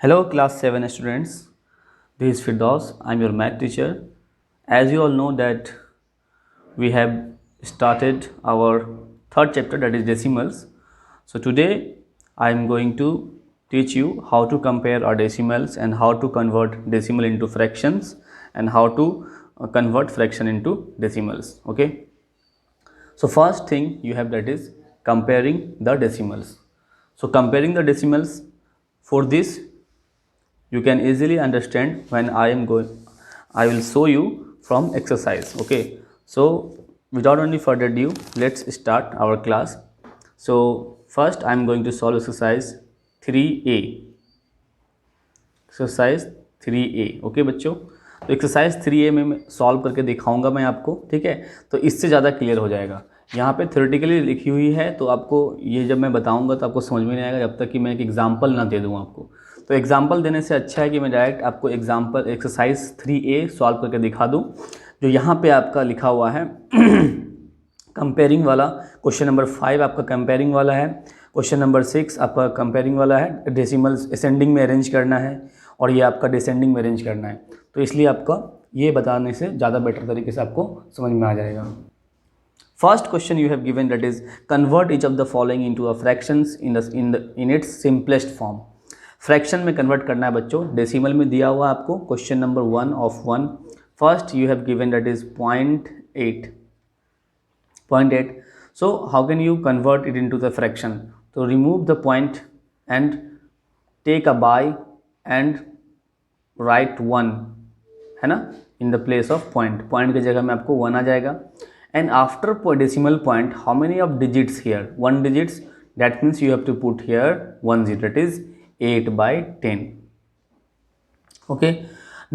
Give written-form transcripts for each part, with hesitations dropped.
Hello class 7 students, this is Firdaus, I am your math teacher. As you all know that we have started our third chapter, that is decimals. So today I am going to teach you how to compare our decimals and how to convert decimal into fractions and how to convert fraction into decimals. Okay. So first thing you have, that is comparing the decimals. So comparing the decimals, for this you can easily understand when I will show you from exercise. Okay, so without any further ado, let's start our class. So first I am going to solve exercise 3a. Exercise 3a. Okay बच्चों, तो exercise 3a में मैं solve करके दिखाऊंगा मैं आपको, ठीक है। तो इससे ज़्यादा क्लियर हो जाएगा। यहाँ पे थ्योरेटिकली लिखी हुई है, तो आपको ये जब मैं बताऊंगा तो आपको समझ में नहीं आएगा जब तक कि मैं एक एग्जांपल ना दे दूँ आपको। तो एग्जांपल देने से अच्छा है कि मैं डायरेक्ट आपको एग्जांपल एक्सरसाइज 3a सॉल्व करके दिखा दूँ। जो यहाँ पर आपका लिखा हुआ है कंपेयरिंग वाला, क्वेश्चन नंबर 5 आपका कंपेयरिंग वाला है, क्वेश्चन नंबर 6 आपका कंपेयरिंग वाला है, डेसिमल्स असेंडिंग में अरेंज करना है और ये आपका डिसेंडिंग में अरेंज करना है। तो इसलिए आपका ये बताने से ज़्यादा बेटर तरीके से आपको समझ में आ जाएगा। First question you have given, that is convert each of the following into a fractions in its simplest form. Fraction में कन्वर्ट करना है बच्चों, डेसिमल में दिया हुआ आपको question number 1 of 1। First you have given that is 0.8. So how can you convert it into the fraction? So remove the point and take a by and write 1, है ना, in the place of point. Point की जगह में आपको 1 आ जाएगा. And after decimal point, how many of digits here? 1 digits. That means you have to put here 1 0. That is 8/10. Okay.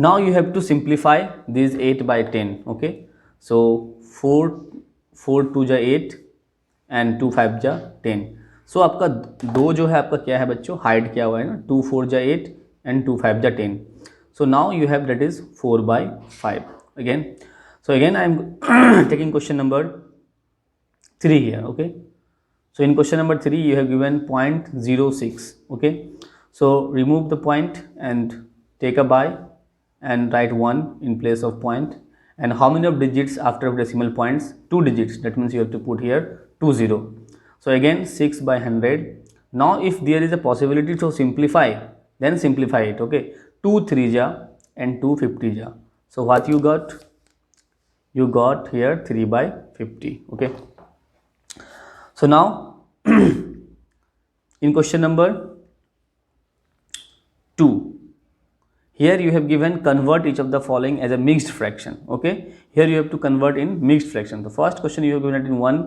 Now you have to simplify these 8/10. Okay. So 4 2 जा 8 and 2 5 जा 10. सो आपका 2 जो है आपका क्या है बच्चों, हाइड किया हुआ है ना, 2 4 जा 8 एंड 2 5 जा 10. So now you have that is 4/5 again. So again I am taking question number 3 here. Okay, so in question number 3 you have given 0.06. Okay, so remove the point and take a by and write 1 in place of point. And how many of digits after decimal points? 2 digits. That means you have to put here 20. So again 6/100. Now if there is a possibility to simplify, then simplify it. Okay, 2 3 ja and 2 50 ja. So what you got? You got here 3/50. Okay, so now in question number 2, here you have given convert each of the following as a mixed fraction. Okay, here you have to convert in mixed fraction. The first question you have given it in 1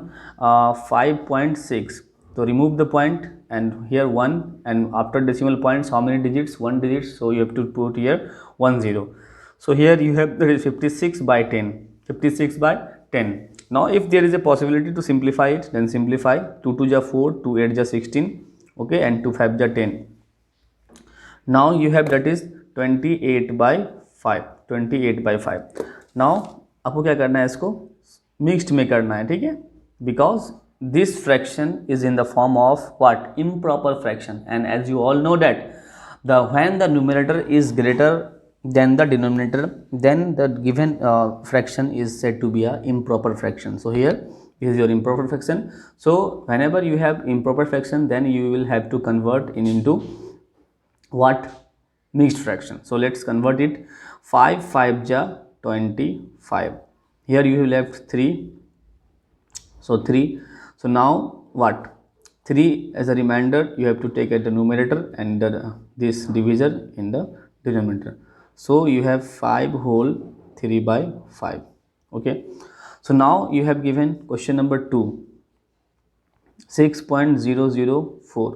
5.6. so remove the point and here 1, and after decimal points how many digits? 1 digit, so you have to put here 1 0. So here you have that is 56/10. 56/10. Now if there is a possibility to simplify it, then simplify. 2 2 ja 4, 2 8 ja 16. Okay, and 2 5 ja 10. Now you have that is 28/5. 28/5. Now आपको क्या करना है, इसको mixed में करना है, ठीक है, because this fraction is in the form of what? Improper fraction. And as you all know that the when the numerator is greater than the denominator, then the given fraction is said to be a improper fraction. So here this is your improper fraction. So whenever you have improper fraction, then you will have to convert into what? Mixed fraction. So let's convert it. 5 5 ja 25. Here you have left 3. So 3. So now what? 3 as a remainder you have to take at the numerator and this divisor in the denominator. So you have 5 whole 3/5. Okay. So now you have given question number 2, 6.004.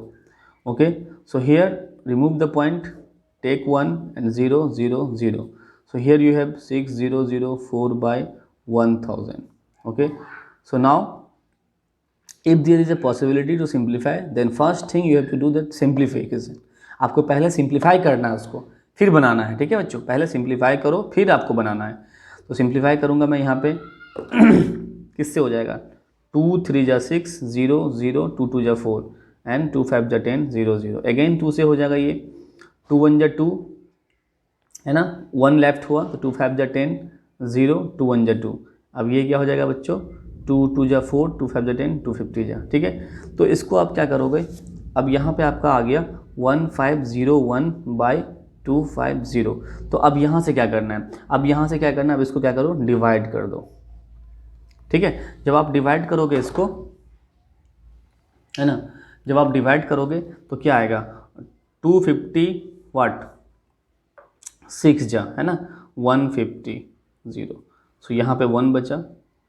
Okay. So here remove the point, take 1 and 0 0 0. So here you have 6004/1000. Okay, so now if there is a possibility to simplify, then first thing you have to do that simplification. आपको पहले simplify करना है, उसको फिर बनाना है, ठीक है बच्चों, पहले सिंप्लीफाई करो फिर आपको बनाना है. तो सिंप्लीफाई करूँगा मैं यहाँ पे किससे हो जाएगा? 2 3 जा 6 0 0, 2 2 जा 4 एंड 2 5 जा 10 0 0. अगेन 2 से हो जाएगा ये 2 1 जा 2 है ना, 1 लेफ्ट हुआ तो 2 5 जा 10, 0 2 1 जा 2। अब ये क्या हो जाएगा बच्चों, 2 2 जा 4, 2 5 जा 10, 250 जा, ठीक है। तो इसको आप क्या करोगे, अब यहाँ पे आपका आ गया 1501/250। तो अब यहाँ से क्या करना है, अब यहाँ से क्या करना है, अब इसको क्या करो, डिवाइड कर दो, ठीक है। जब आप डिवाइड करोगे इसको, है ना, जब आप डिवाइड करोगे तो क्या आएगा, 250 वाट 6 जा, है ना, 150 0। सो यहाँ पे 1 बचा,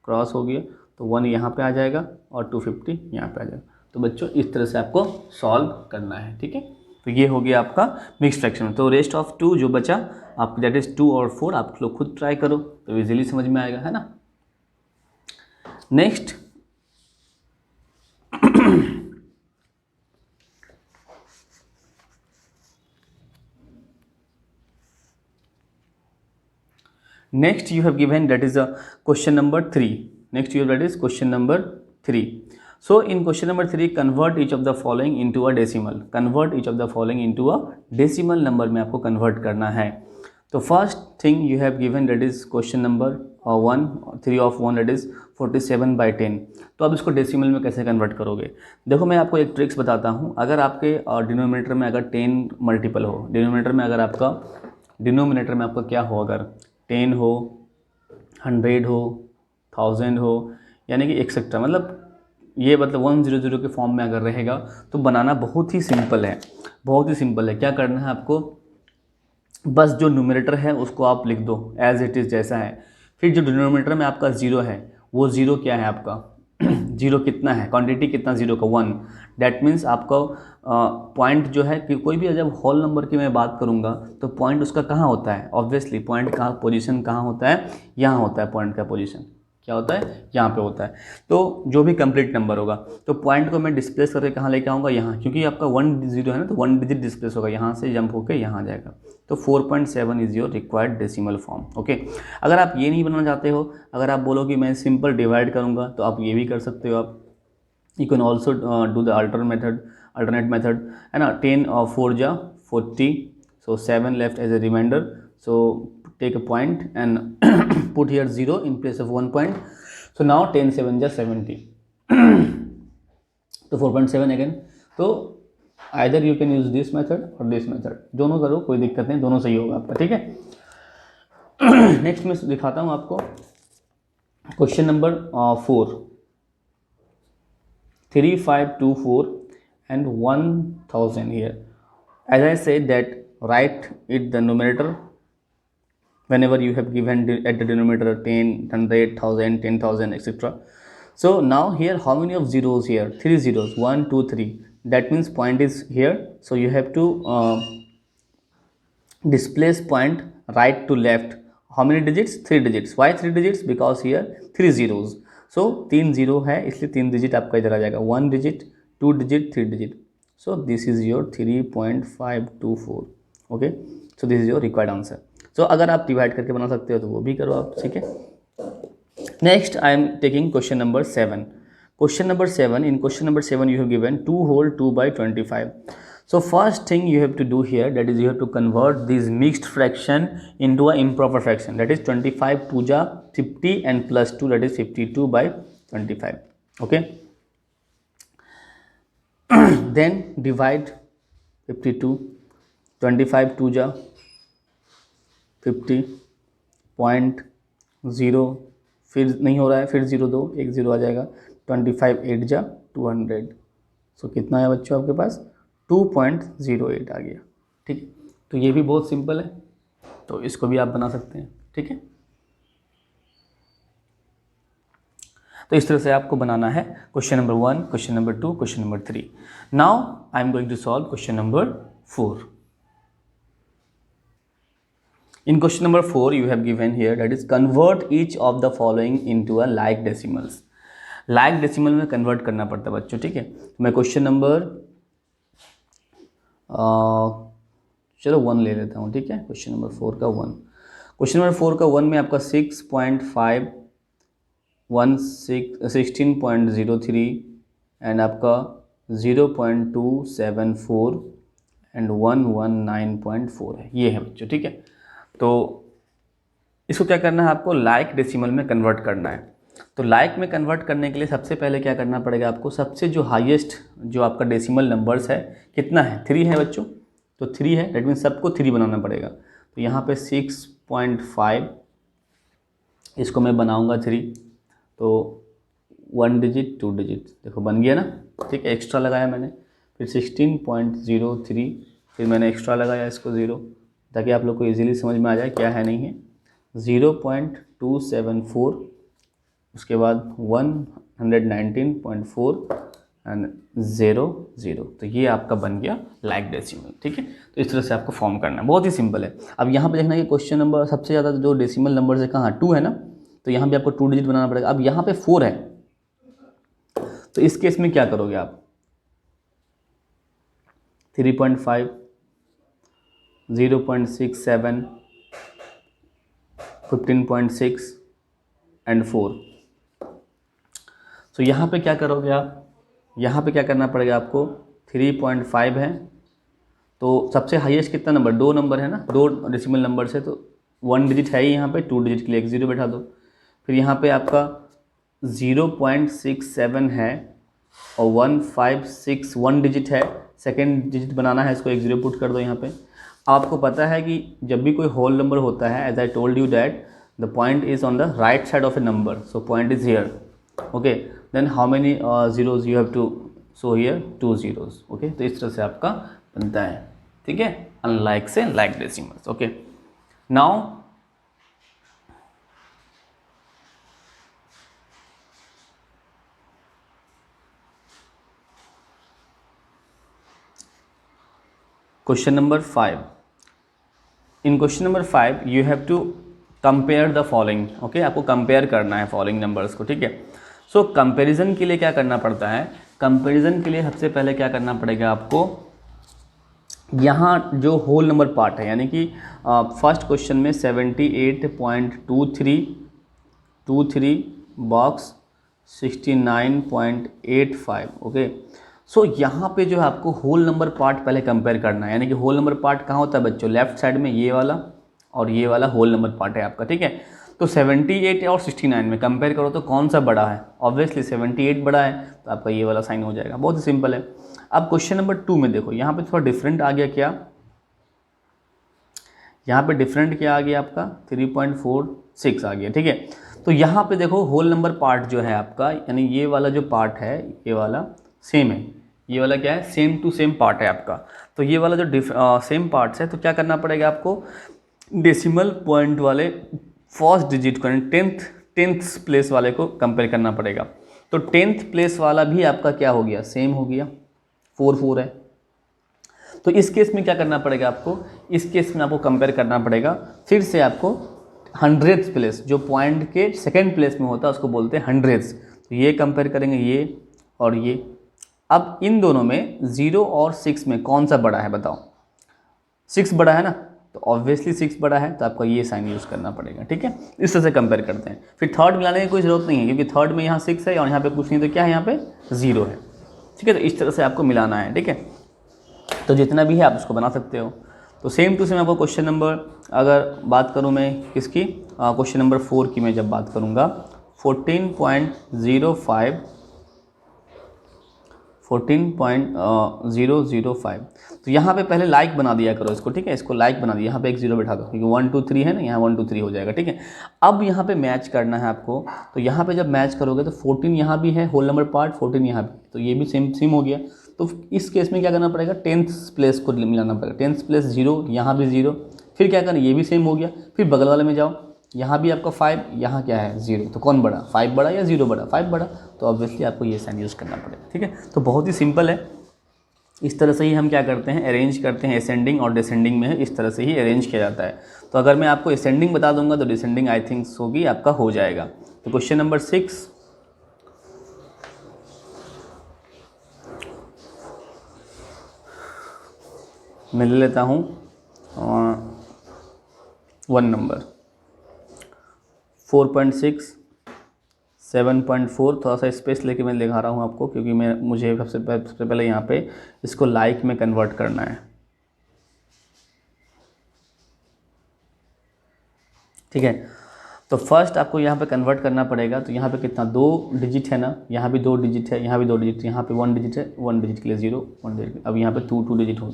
क्रॉस हो गया, तो 1 यहाँ पे आ जाएगा और 250 यहाँ पे आ जाएगा। तो बच्चों इस तरह से आपको सॉल्व करना है, ठीक है। तो ये हो गया आपका मिक्स फ्रैक्शन। तो रेस्ट ऑफ 2 जो बचा आप, दैट इज 2 और 4, आप लोग खुद ट्राई करो तो इजीली समझ में आएगा, है ना। Next next you have given that is a question number 3. Next you have, that is question number 3. So in question number 3, convert each of the following into a decimal. Convert each of the following into a decimal number में आपको convert करना है। तो first thing you have given that is question number 1, 3 of 1, that is 47/10। तो अब इसको decimal में कैसे कन्वर्ट करोगे, देखो मैं आपको एक ट्रिक्स बताता हूँ। अगर आपके डिनोमिनेटर में अगर 10 मल्टीपल हो, डिनोमिनेटर में अगर आपका डिनोमिनेटर में आपका क्या हो, अगर 10 हो, 100 हो, 1000 हो, यानी कि एक्सेट्रा, मतलब ये मतलब 100 के फॉर्म में अगर रहेगा तो बनाना बहुत ही सिंपल है, बहुत ही सिंपल है। क्या करना है आपको, बस जो न्यूमरेटर है उसको आप लिख दो एज इट इज़ जैसा है। फिर जो डिनोमिनेटर में आपका 0 है, वो 0 क्या है आपका 0 कितना है, क्वांटिटी कितना 0 का 1। डैट मीन्स आपका पॉइंट जो है कि कोई भी जब होल नंबर की मैं बात करूँगा तो पॉइंट उसका कहाँ होता है, ऑब्वियसली पॉइंट का पोजीशन कहाँ होता है, यहाँ होता है। पॉइंट का पोजीशन क्या होता है, यहाँ पे होता है। तो जो भी कंप्लीट नंबर होगा तो पॉइंट को मैं डिस्प्लेस करके कहाँ लेके आऊँगा, यहाँ, क्योंकि आपका 1 0 है ना, तो 1 डिजिट डिस्प्लेस होगा, यहाँ से जंप होकर यहाँ आ जाएगा। तो 4.7 is your required decimal form, okay. अगर आप ये नहीं बनाना चाहते हो, अगर आप बोलो कि मैं सिंपल डिवाइड करूँगा, तो आप ये भी कर सकते हो। आप you can also do the alternate method, है ना। 10 और 4 जा 40, so 7 left as a remainder, so take a point and put here 0 in place of 1 point, so now 10 7 ja 70 तो 4.7 again। तो either you can use this method or this method, दोनों करो, कोई दिक्कत नहीं, दोनों सही होगा आपका, ठीक है। नेक्स्ट मैं दिखाता हूँ आपको question number 4, 3524 and 1000 here। As I said that write it the numerator whenever you have given at the denominator 10, 100, 1000, 10,000, etc. So now here how many of zeros here, 3 zeros, 1 2 3, that means point is here, so you have to displace point right to left. How many digits, 3 digits। why 3 digits, because here 3 zeros, so 3 0 है इसलिए 3 digit आपका इधर आ जाएगा, 1 digit, 2 digit, 3 digit। So this is your 3.524, okay। So this is your required answer। So अगर आप divide करके बना सकते हो तो वो भी करो आप, ठीक है। Next I am taking question number 7। Question number 7, in question number 7 you have given 2 whole 2/25। So first thing you have to do here, that is you have to convert this mixed fraction into a improper fraction, that is 25 2 ja 50 and plus 2, that is 52/25, okay। then divide 52, 25 2 जा 50, 0.0, फिर नहीं हो रहा है, फिर 0 दो, 1 0 आ जाएगा, 25 8 जा 200। सो कितना है बच्चों आपके पास, 2.08 आ गया, ठीक है। तो ये भी बहुत सिंपल है, तो इसको भी आप बना सकते हैं, ठीक है। तो इस तरह से आपको बनाना है question number 1, question number 2, question number 3। Now I am going to solve question number 4। In question number 4 you have given here, that is convert each of the following into a like decimals। like decimal में convert करना पड़ता है बच्चों, ठीक है। तो मैं question number चलो 1 ले लेता हूँ, ठीक है। क्वेश्चन नंबर 4 का 1, क्वेश्चन नंबर 4 का 1 में आपका 6.5 16.03 एंड आपका 0.274 एंड 119.4 है, ये है बच्चों, ठीक है। तो इसको क्या करना है आपको, लाइक डेसिमल में कन्वर्ट करना है। तो लाइक में कन्वर्ट करने के लिए सबसे पहले क्या करना पड़ेगा आपको, सबसे जो हाईएस्ट जो आपका डेसिमल नंबर्स है कितना है, 3 है बच्चों, तो 3 है, डेट मीन्स सबको 3 बनाना पड़ेगा। तो यहाँ पे 6.5, इसको मैं बनाऊँगा 3, तो 1 डिजिट 2 डिजिट, देखो बन गया ना, ठीक है, एक्स्ट्रा लगाया मैंने। फिर 16.03, फिर मैंने एक्स्ट्रा लगाया इसको 0, ताकि आप लोग को इजीली समझ में आ जाए क्या है नहीं है। 0.274, उसके बाद 119.4 एंड 0, तो ये आपका बन गया लाइक डेसिमल, ठीक है। तो इस तरह से आपको फॉर्म करना है, बहुत ही सिंपल है। अब यहाँ पे देखना कि क्वेश्चन नंबर सबसे ज़्यादा जो डेसिमल नंबर है कहाँ, 2 है ना, तो यहाँ भी आपको 2 डिजिट बनाना पड़ेगा। अब यहाँ पे 4 है, तो इस केस में क्या करोगे आप, 3.5, 0.67, 15.6 एंड 4। तो यहाँ पे क्या करोगे आप, यहाँ पे क्या करना पड़ेगा आपको, 3.5 है, तो सबसे हाईएस्ट कितना नंबर, 2 नंबर है ना, 2 डेसिमल नंबर से, तो 1 डिजिट है ही यहाँ पे, 2 डिजिट के लिए एक 0 बैठा दो। फिर यहाँ पे आपका 0.67 है और 156 1 डिजिट है, सेकेंड डिजिट बनाना है, इसको एक 0 पुट कर दो यहाँ पे। आपको पता है कि जब भी कोई होल नंबर होता है, as I told you that the point is on the right side of a number, so point is here, okay, then how many zeros you have to show here, 2 zeros, okay. तो इस तरह से आपका बनता है, ठीक है, unlike से like decimals, okay. Now question number 5, in question number 5 you have to compare the following, okay, आपको कंपेयर करना है फॉलोइंग नंबर्स को, ठीक है। सो कंपैरिजन के लिए क्या करना पड़ता है, कंपैरिजन के लिए सबसे पहले क्या करना पड़ेगा आपको, यहाँ जो होल नंबर पार्ट है, यानी कि फर्स्ट क्वेश्चन में 78.23 बॉक्स 69.85, ओके। सो यहाँ पे जो है आपको होल नंबर पार्ट पहले कंपेयर करना है, यानी कि होल नंबर पार्ट कहाँ होता है बच्चों, लेफ्ट साइड में ये वाला और ये वाला होल नंबर पार्ट है आपका, ठीक है। तो 78 और 69 में कंपेयर करो तो कौन सा बड़ा है, ऑब्वियसली 78 बड़ा है, तो आपका ये वाला साइन हो जाएगा, बहुत ही सिंपल है। अब क्वेश्चन नंबर 2 में देखो, यहाँ पे थोड़ा डिफरेंट आ गया, क्या यहाँ पे डिफरेंट क्या आ गया आपका, 3.46 आ गया, ठीक है। तो यहाँ पे देखो होल नंबर पार्ट जो है आपका, यानी ये वाला जो पार्ट है, ये वाला सेम है, ये वाला क्या है, सेम टू सेम पार्ट है आपका। तो ये वाला जो सेम पार्ट्स है, तो क्या करना पड़ेगा आपको, डेसिमल पॉइंट वाले फर्स्ट डिजिट को, टेंथ प्लेस वाले को कंपेयर करना पड़ेगा। तो 10th प्लेस वाला भी आपका क्या हो गया, सेम हो गया, 4 है। तो इस केस में क्या करना पड़ेगा आपको, इस केस में आपको कंपेयर करना पड़ेगा फिर से आपको 100th प्लेस, जो पॉइंट के सेकेंड प्लेस में होता है उसको बोलते हैं 100th। तो ये कंपेयर करेंगे, ये और ये। अब इन दोनों में 0 और 6 में कौन सा बड़ा है बताओ, 6 बड़ा है ना, तो ऑब्वियसली 6 बड़ा है, तो आपको ये साइन यूज़ करना पड़ेगा, ठीक है। इस तरह से कंपेयर करते हैं। फिर थर्ड मिलाने की कोई ज़रूरत नहीं है, क्योंकि थर्ड में यहाँ 6 है और यहाँ पे कुछ नहीं, तो क्या है, यहाँ पे 0 है, ठीक है। तो इस तरह से आपको मिलाना है, ठीक है। तो जितना भी है आप उसको बना सकते हो। तो सेम टू सेम आपको क्वेश्चन नंबर, अगर बात करूँ मैं किसकी, क्वेश्चन नंबर 4 की मैं जब बात करूँगा, 14.005, तो यहाँ पे पहले लाइक बना दिया करो इसको, ठीक है, इसको लाइक बना दिया, यहाँ पे एक 0 बैठा दो, क्योंकि 1 2 3 है ना, यहाँ 1 2 3 हो जाएगा, ठीक है। अब यहाँ पे मैच करना है आपको, तो यहाँ पे जब मैच करोगे तो 14 यहाँ भी है होल नंबर पार्ट, 14 यहाँ भी, तो ये भी सेम हो गया। तो इस केस में क्या करना पड़ेगा, 10th प्लेस को मिलाना पड़ेगा, 10th प्लेस 0, यहाँ भी 0, फिर क्या करना, ये भी सेम हो गया। फिर बगल वाले में जाओ, यहाँ भी आपका 5, यहाँ क्या है 0, तो कौन बड़ा, 5 बड़ा या 0 बड़ा, 5 बड़ा, तो ऑब्वियसली आपको ये साइन यूज़ करना पड़ेगा, ठीक है। तो बहुत ही सिंपल है, इस तरह से ही हम क्या करते हैं, अरेंज करते हैं, असेंडिंग और डिसेंडिंग में इस तरह से ही अरेंज किया जाता है। तो अगर मैं आपको असेंडिंग बता दूंगा तो डिसेंडिंग आई थिंक होगी आपका हो जाएगा। तो क्वेश्चन नंबर 6, मैं ले लेता हूँ 1 नंबर, 4.6, 7.4, थोड़ा सा स्पेस लेके मैं दिखा रहा हूँ आपको, क्योंकि मुझे सबसे पहले यहाँ पे इसको लाइक में कन्वर्ट करना है। ठीक है। तो फर्स्ट आपको यहाँ पे कन्वर्ट करना पड़ेगा। तो यहाँ पे कितना 2 डिजिट है ना, यहाँ भी 2 डिजिट है, यहाँ भी 2 डिजिट, यहाँ पे 1 डिजिट है, 1 डिजिट के लिए 0, 1 डिजिट, अब यहाँ पे 2 डिजिट हो।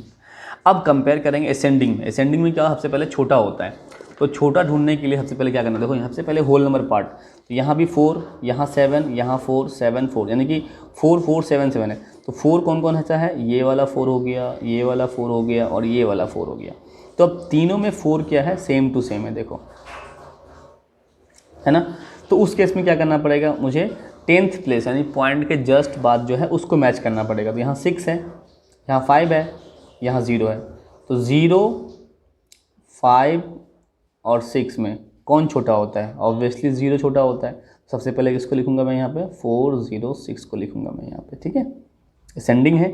अब कंपेयर करेंगे असेंडिंग में। असेंडिंग में क्या सबसे पहले छोटा होता है, तो छोटा ढूंढने के लिए सबसे पहले क्या करना है, देखो यहाँ से पहले होल नंबर पार्ट। तो यहाँ भी 4, यहाँ 7, यहाँ 4, 7, 4, यानी कि 4, 4, 7, 7 है। तो 4 कौन कौन ऐसा है, ये वाला 4 हो गया, ये वाला 4 हो गया और ये वाला 4 हो गया। तो अब तीनों में 4 क्या है, सेम टू सेम है, देखो है ना। तो उस केस में क्या करना पड़ेगा मुझे, 10th प्लेस यानी पॉइंट के जस्ट बाद जो है उसको मैच करना पड़ेगा। तो यहाँ 6 है, यहाँ 5 है, यहाँ 0 है। तो 0, 5 और 6 में कौन छोटा होता है, ऑब्वियसली 0 छोटा होता है। सबसे पहले किसको लिखूंगा मैं यहाँ पे, 4, 0, 6 को लिखूंगा मैं यहाँ पे, ठीक है, असेंडिंग है।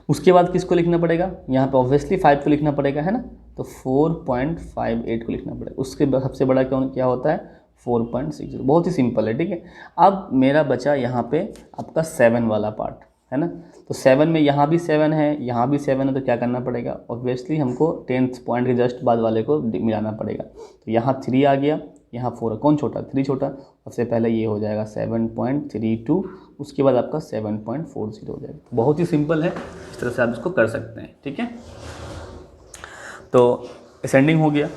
उसके बाद किसको लिखना पड़ेगा, यहाँ पे ऑब्वियसली 5 को लिखना पड़ेगा, है ना। तो 4.58 को लिखना पड़ेगा। उसके बाद सबसे बड़ा क्या होता है, 4.60। बहुत ही सिंपल है, ठीक है। अब मेरा बचा यहाँ पे आपका 7 वाला पार्ट, है ना। तो 7 में यहाँ भी 7 है, यहाँ भी 7 है, तो क्या करना पड़ेगा, ऑब्वियसली हमको 10th पॉइंट के जस्ट बाद वाले को मिलाना पड़ेगा। तो यहाँ 3 आ गया, यहाँ 4 है, कौन छोटा, 3 छोटा। सबसे पहले ये हो जाएगा 7.32, उसके बाद आपका 7.40 हो जाएगा। बहुत ही सिंपल है, इस तरह से आप इसको कर सकते हैं, ठीक है। तो असेंडिंग हो गया।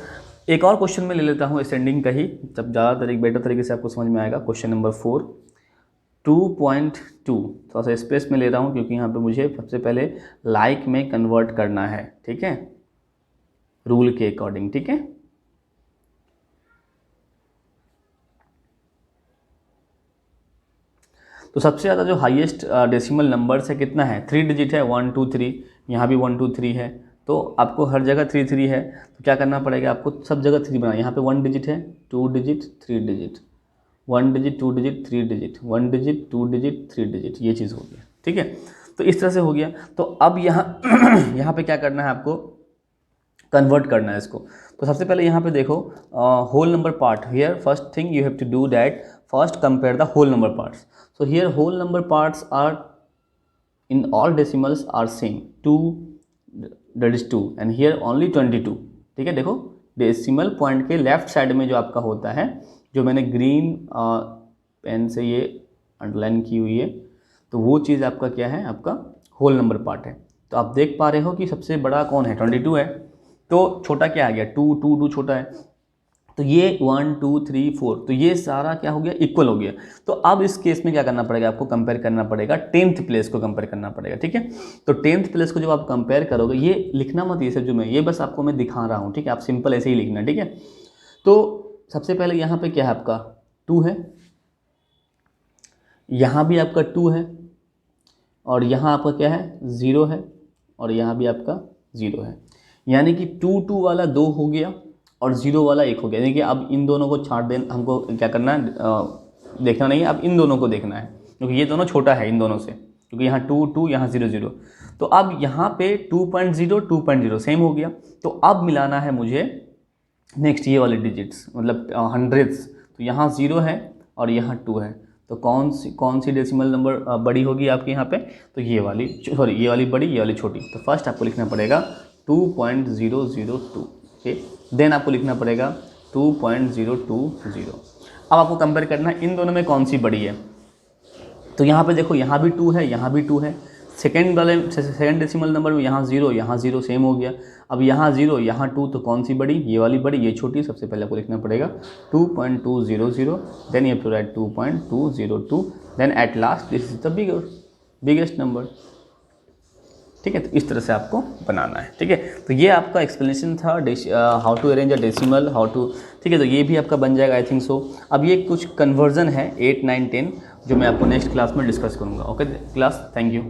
एक और क्वेश्चन में ले लेता हूँ असेंडिंग का ही, जब ज़्यादा बेटर तरीके से आपको समझ में आएगा। क्वेश्चन नंबर 4, 2.2, थोड़ा सा स्पेस में ले रहा हूँ क्योंकि यहाँ पे मुझे सबसे पहले लाइक में कन्वर्ट करना है, ठीक है, रूल के अकॉर्डिंग, ठीक है। तो सबसे ज़्यादा जो हाईएस्ट डेसिमल नंबर्स है कितना है, 3 डिजिट है, 1 2 3, यहाँ भी 1 2 3 है। तो आपको हर जगह 3 3 है, तो क्या करना पड़ेगा आपको, सब जगह 3 बनाना। यहाँ पे 1 डिजिट है, 2 digit, 3 digit, 1 digit, 2 digit, 3 digit, 1 digit, 2 digit, 3 digit, ये चीज़ हो गया, ठीक है। तो इस तरह से हो गया। तो अब यहाँ यहाँ पे क्या करना है आपको, कन्वर्ट करना है इसको। तो सबसे पहले यहाँ पे देखो whole number part, here first thing you have to do that, first compare the whole number parts. So here whole number parts are in all decimals are same, 2 that is 2 and here only 22, ठीक है। देखो decimal point के left side में जो आपका होता है, जो मैंने ग्रीन पेन से ये अंडरलाइन की हुई है, तो वो चीज़ आपका क्या है, आपका होल नंबर पार्ट है। तो आप देख पा रहे हो कि सबसे बड़ा कौन है, 22 है। तो छोटा क्या आ गया, 2 2 2 छोटा है। तो ये 1 2 3 4, तो ये सारा क्या हो गया, इक्वल हो गया। तो अब इस केस में क्या करना पड़ेगा आपको, कंपेयर करना पड़ेगा 10th प्लेस को कंपेयर करना पड़ेगा, ठीक है। तो 10th प्लेस को जब आप कंपेयर करोगे, ये लिखना मत ये सब जो मैं ये बस आपको मैं दिखा रहा हूँ, ठीक है, आप सिंपल ऐसे ही लिखना, ठीक है। तो सबसे पहले यहाँ पे क्या है आपका 2 है, यहाँ भी आपका 2 है, और यहाँ आपका क्या है 0 है, और यहाँ भी आपका 0 है। यानी कि 2 2 वाला 2 हो गया और 0 वाला 1 हो गया। यानी कि अब इन दोनों को छाड़ देना, हमको क्या करना है, देखना नहीं है, अब इन दोनों को देखना है, क्योंकि ये दोनों छोटा है इन दोनों से, क्योंकि यहाँ 2 2, यहाँ 0 0। तो अब यहाँ पे 2.0 2.0 सेम हो गया। तो अब मिलाना है मुझे नेक्स्ट ये वाले डिजिट्स, मतलब हंड्रेड्स। तो यहाँ 0 है और यहाँ 2 है, तो कौन सी डेसिमल नंबर बड़ी होगी आपके यहाँ पे, तो ये वाली, सॉरी ये वाली बड़ी, ये वाली छोटी। तो फर्स्ट आपको लिखना पड़ेगा 2.002, ओके। देन आपको लिखना पड़ेगा 2.020। अब आपको कंपेयर करना है इन दोनों में कौन सी बड़ी है। तो यहाँ पे देखो, यहाँ भी 2 है, यहाँ भी 2 है। सेकेंड डेसिमल नंबर में यहाँ 0 सेम हो गया। अब यहाँ 0 यहाँ 2, तो कौन सी बड़ी, ये वाली बड़ी, ये छोटी। सबसे पहले आपको लिखना पड़ेगा 2.200, then you have to write 2.202, then at last this is the biggest number, ठीक है। तो इस तरह से आपको बनाना है, ठीक है। तो ये आपका एक्सप्लेनेशन था how to arrange a decimal, how to, ठीक है। तो ये भी आपका बन जाएगा आई थिंक सो। अब ये कुछ कन्वर्जन है 8 9 10 जो मैं आपको नेक्स्ट क्लास में डिस्कस करूँगा, ओके क्लास, थैंक यू।